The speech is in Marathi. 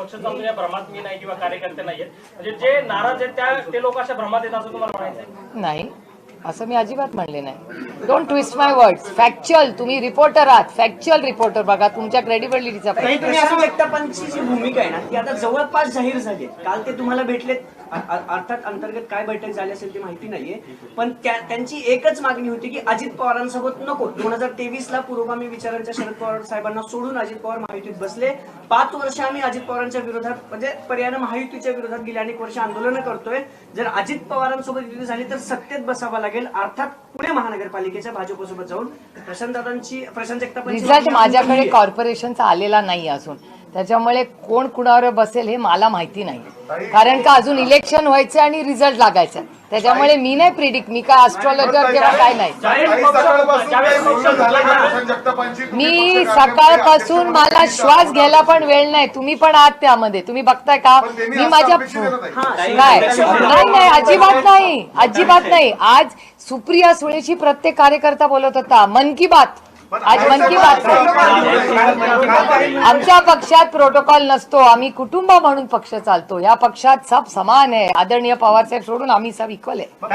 पक्ष चालतो या भ्रमात मी नाही किंवा कार्यकर्ते नाहीयेत, म्हणजे जे नाराज आहेत ते लोक अशा भ्रमात येतात असं तुम्हाला म्हणायचंय? नाही, असं मी अजिबात म्हणले नाही. Don't twist my words. Factual, तुम्ही रिपोर्टर आहात, फॅक्च्युअल रिपोर्टर. बघा तुमच्या क्रेडिबिलिटीचा नाही, तुम्ही असं व्यक्तपंची जी भूमिका आहे ना ती आता जवळपास जाहीर झाली आहे. काल ते तुम्हाला भेटलेत, अर्थात अंतर्गत काय बैठक झाली असेल ती माहिती नाहीये, पण त्यांची एकच मागणी होती की अजित पवारांसोबत नको. 2023 ला पुरोगामी विचारांच्या शरद पवार साहेबांना सोडून अजित पवार महायुतीत बसले. 5 वर्ष आम्ही अजित पवारांच्या विरोधात, म्हणजे पर्यायाने महायुतीच्या विरोधात गेली अनेक वर्ष आंदोलनं करतोय. जर अजित पवारांसोबत युती झाली तर सत्तेत बसावं लागेल, अर्थात पुणे महानगरपालिकेच्या भाजपसोबत जाऊन. प्रशांत जगतापांची रिझल्ट माझ्याकडे कॉर्पोरेशनचा आलेला नाही अजून, त्याच्यामुळे कोण कुणावर बसेल हे मला माहिती नाही. कारण का अजून इलेक्शन व्हायचं आणि रिझल्ट लागायचं, त्याच्यामुळे मी नाही प्रिडिक्ट. मी काय ऍस्ट्रॉलॉजर किंवा काय नाही. मी सकाळपासून मला श्वास घ्यायला पण वेळ नाही. तुम्ही पण आहात त्यामध्ये, तुम्ही बघताय का? मी माझ्या काय नाही, अजिबात नाही, अजिबात नाही. आज सुप्रिया सुळेची प्रत्येक कार्यकर्ता बोलत होता मन की बात. आज मन की बात. आमच्या पक्षात प्रोटोकॉल नसतो, आम्ही कुटुंब म्हणून पक्ष चालतो. या पक्षात सब समान आहे. आदरणीय पवार साहेब सोडून आम्ही सब इक्वल आहे.